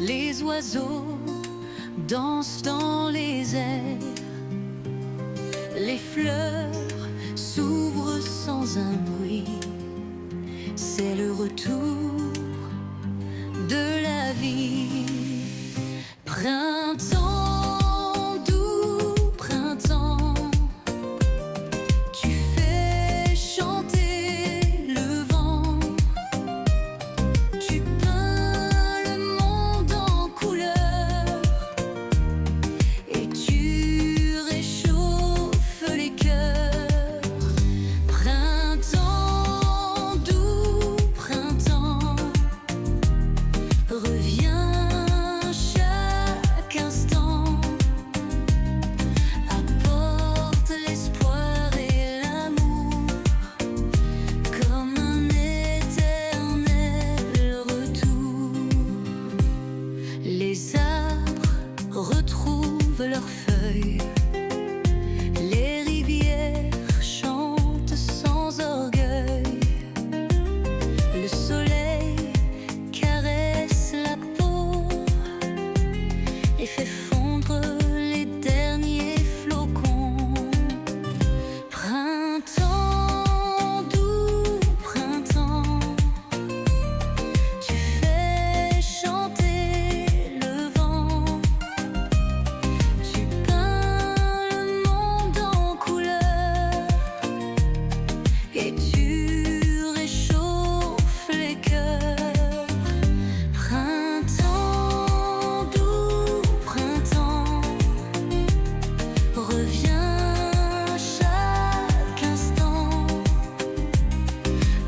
Les oiseaux dansent dans les airs, les fleurs s'ouvrent sans un bruit. C'est le retour de la vie. Printemps, doux printemps, tu fais chanter le vent, tu peins le monde en couleurs et tu réchauffes les cœurs. Printemps, doux printemps, reviens chaque instant, apporte l'espoir et l'amour comme un éternel retour. Les arbres retrouvent leurs feuilles, les rivières chantent sans orgueil, le soleil caresse la peau et fait fondre les derniers flocons. Printemps, doux printemps, tu fais chanter le vent, tu peins le monde en couleurs et tu réchauffes les cœurs. Printemps, doux printemps, reviens chaque instant,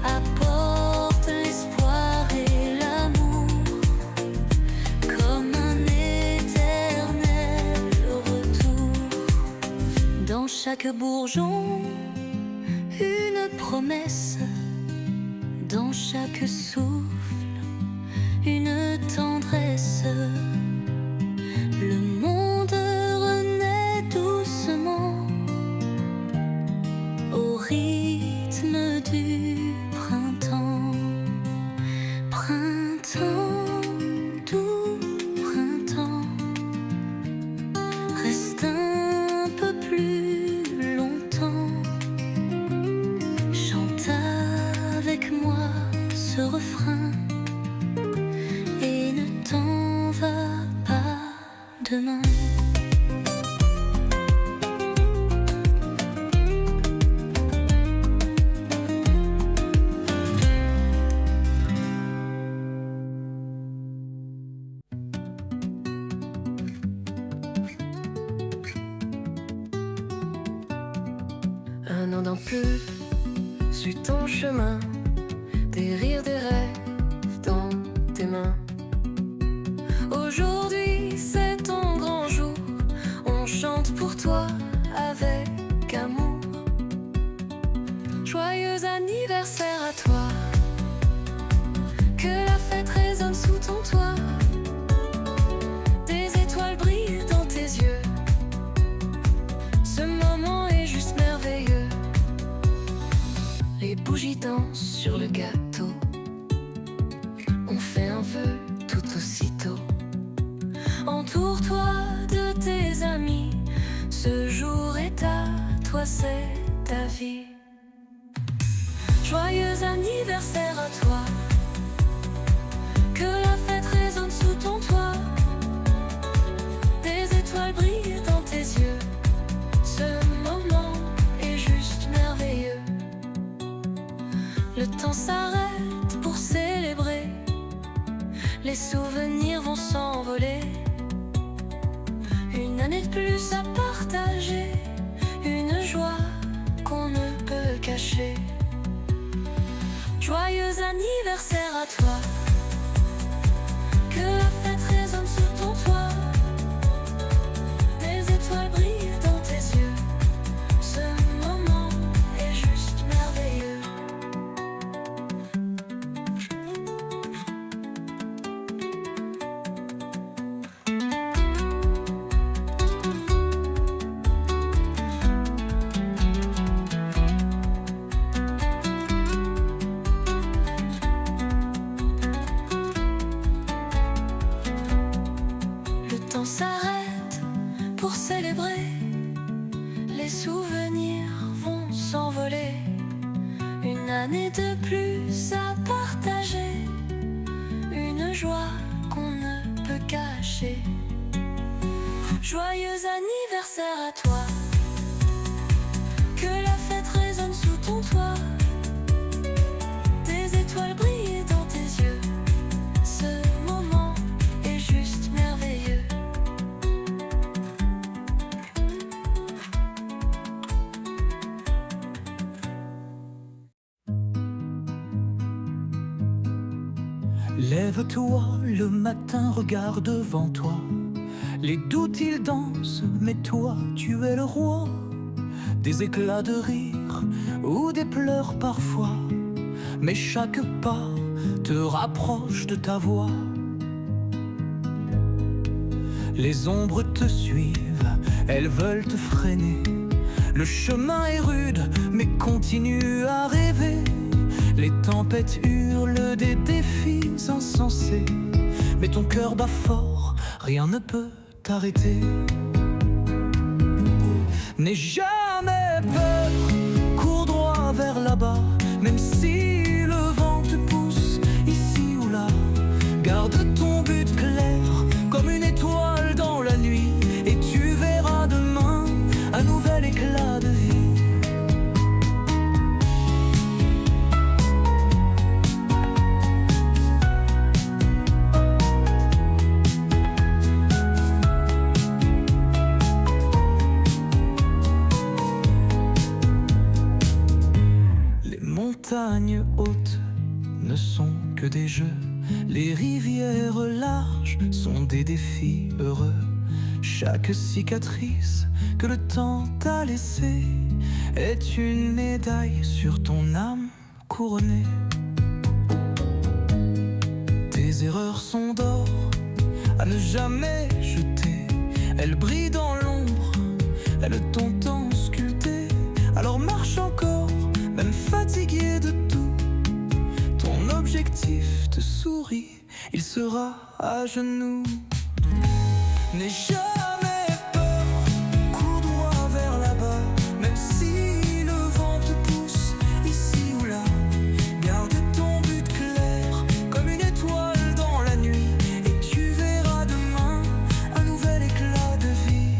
apporte l'espoir et l'amour comme un éternel retour. Dans chaque bourgeon, une promesse, dans chaque souffle, une tendresse. Le monde renaît doucement au rythme du printemps. Printemps, doux printemps, reste un peu plus longtemps, chante avec moi ce refrain et ne t'en va pas demain. Un an d'un peu, suis ton chemin, des rires, des rêves dans tes mains. Aujourd'hui c'est ton grand jour, on chante pour toi avec amour. Joyeux anniversaire à toi, que la fête résonne sous ton toit. Des étoiles brillent dans tes yeux, ce moment est juste merveilleux. Les bougies dansent sur le gâteau, on fait un vœu tout aussitôt. Entoure-toi de tes amis, ce jour est à toi, c'est ta vie. Joyeux anniversaire à toi, que la fête résonne sous ton toit. Des étoiles brillent dans tes yeux, ce moment est juste merveilleux. Le temps s'arrête pour célébrer, les souvenirs vont s'envoler. Une année de plus à partager, une joie qu'on ne peut cacher. Joyeux anniversaire à toi, que la fête résonne sous ton toit. Des étoiles brillent dans tes yeux, ce moment est juste merveilleux. années de plus à partager, une joie qu'on ne peut cacher. Joyeux anniversaire à toi, que la fête résonne sous ton toit, des étoiles brillent dans tes yeux, ce moment est juste merveilleux. Lève-toi le matin, regarde devant toi. Les doutes ils dansent, mais toi tu es le roi. Des éclats de rire ou des pleurs parfois, mais chaque pas te rapproche de ta voix. Les ombres te suivent, elles veulent te freiner. Le chemin est rude, mais continue à rêver. Les tempêtes hurlent des défis insensés, mais ton cœur bat fort, rien ne peut t'arrêter. N'aie jamais peur, cours droit vers là-bas, même si le vent te pousse ici ou là. Garde ton but clair, comme une étoile dans la nuit, et tu verras demain un nouvel éclat de vie. Les montagnes hautes ne sont que des jeux, les rivières larges sont des défis heureux. Chaque cicatrice que le temps t'a laissée est une médaille sur ton âme couronnée. Tes erreurs sont d'or à ne jamais jeter, elles brillent dans l'ombre, elles t'ont tant sculpté. Alors marche encore, même fatigué de tout, ton objectif te sourit, il sera à genoux. N'aie jamais peur, cours droit vers là-bas, même si le vent te pousse ici ou là. Garde ton but clair, comme une étoile dans la nuit, et tu verras demain un nouvel éclat de vie.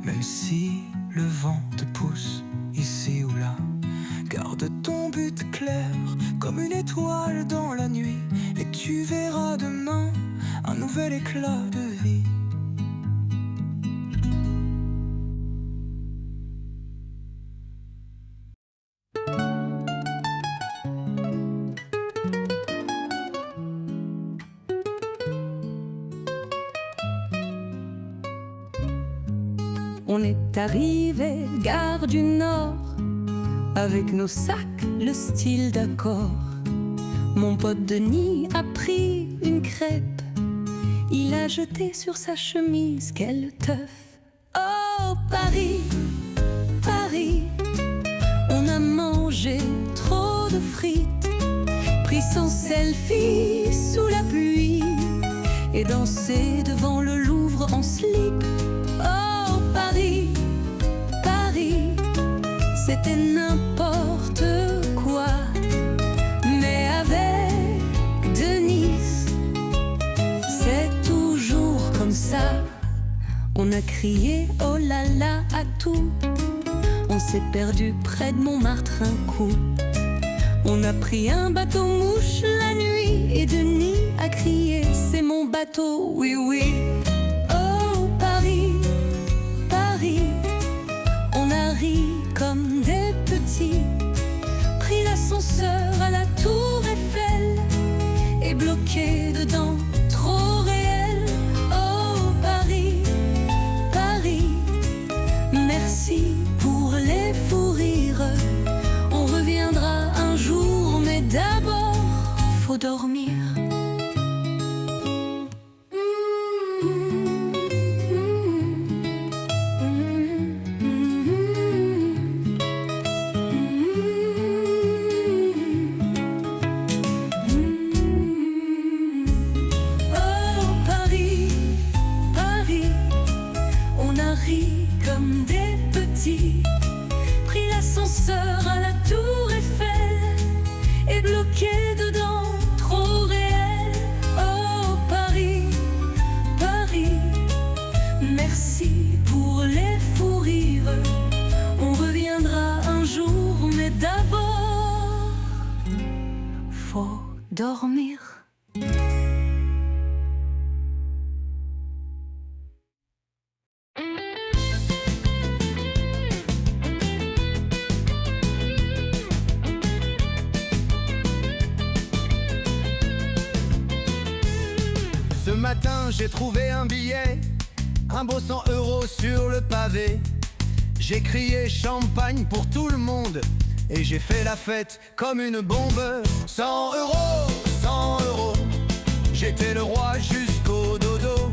Même si le vent te pousse ici ou là, garde ton but clair, comme une étoile dans la nuit, et tu verras demain un nouvel éclat de vie. On est arrivé, gare du Nord, avec nos sacs, le style d'accord. Mon pote Denis a pris une crêpe, il a jeté sur sa chemise, quelle teuf. Oh Paris, Paris, on a mangé trop de frites, pris son selfie sous la pluie, et dansé devant le Louvre en slip. Oh Paris, Paris, c'était n'importe quoi, mais avec Denise, c'est toujours comme ça. On a crié oh là là à tout, on s'est perdu près de Montmartre un coup. On a pris un bateau mouche la nuit, et Denis a crié c'est mon bateau, oui oui. Oh Paris, Paris, on a ri comme des petits, pris l'ascenseur à la tour Eiffel, et bloqué dedans, trop réel. Oh Paris, Paris, merci pour les fous rires, on reviendra un jour, mais d'abord Dormir. Ce matin j'ai trouvé un billet, un beau 100 € sur le pavé. J'ai crié champagne pour tout le monde et j'ai fait la fête comme une bombe. 100 €, 100 €, j'étais le roi jusqu'au dodo.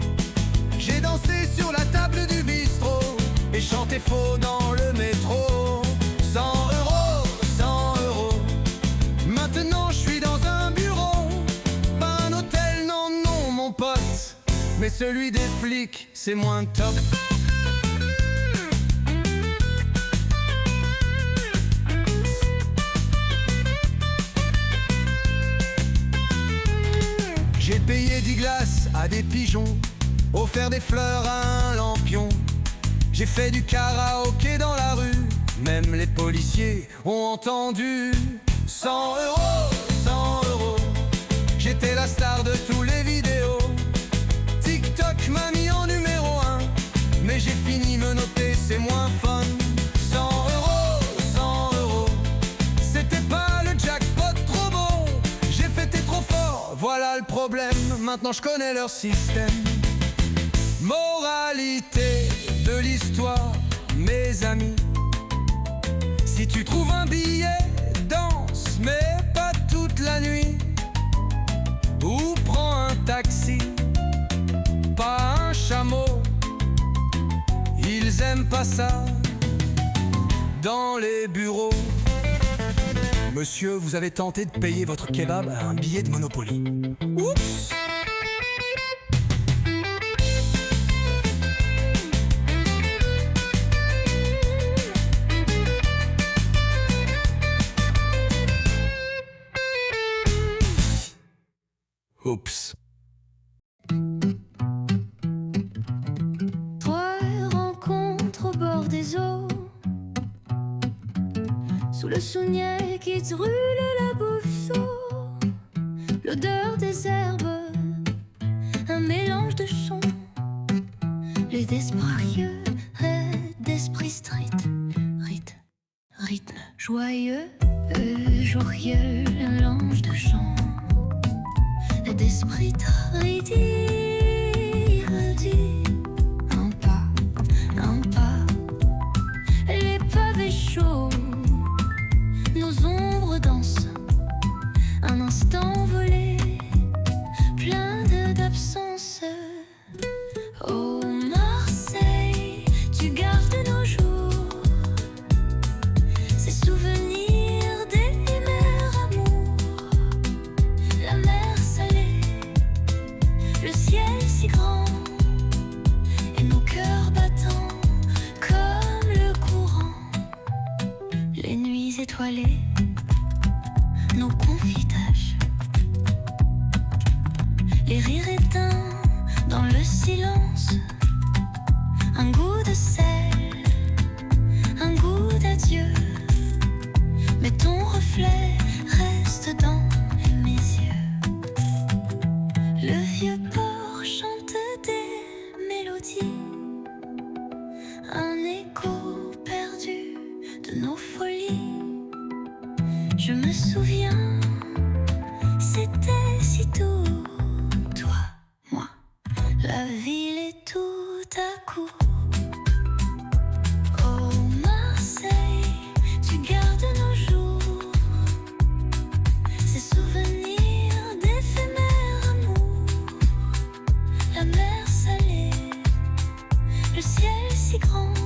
J'ai dansé sur la table du bistrot et chanté faux dans le métro. 100 €, 100 €, maintenant je suis dans un bureau. Pas un hôtel, non, non mon pote, mais celui des flics, c'est moins top. J'ai payé 10 glaces à des pigeons, offert des fleurs à un lampion. J'ai fait du karaoké dans la rue, même les policiers ont entendu. 100 €, 100 €, j'étais la star de tous les vidéos. TikTok m'a mis en numéro 1, mais j'ai fini me noter, c'est moins fun. 100 €, 100 €, c'était pas le jackpot trop beau. J'ai fêté trop fort, voilà le problème, maintenant je connais leur système. Moralité de l'histoire, mes amis, si tu trouves un billet, danse, mais pas toute la nuit. Ou prends un taxi, pas un chameau, ils aiment pas ça dans les bureaux. Monsieur, vous avez tenté de payer votre kebab à un billet de Monopoly. Oups! Oups. Trois rencontres au bord des eaux, sous le saunier qui te brûle la bouche sourde. L'odeur des herbes, un mélange de chants, les d'esprit d'esprit street, rythme joyeux, joyeux, un mélange de chants, les d'esprit redit, un pas, les pavés chauds, nos ombres dansent, un instant volé, plein d'absence. Oh Marseille, tu gardes nos jours, ces souvenirs d'éphémères amours. La mer salée, le ciel si grand, et nos cœurs battants comme le courant. Les nuits étoilées, nos confitages, les rires éteints dans le silence, un goût de sel, un goût d'adieu, mais ton reflet reste dans mes yeux. Le vieux port chante des mélodies, un écho perdu de nos folies. Je me souviens, c'était si doux, toi, moi, la ville est tout à coup. Oh Marseille, tu gardes nos jours, ces souvenirs d'éphémères amours. La mer salée, le ciel si grand.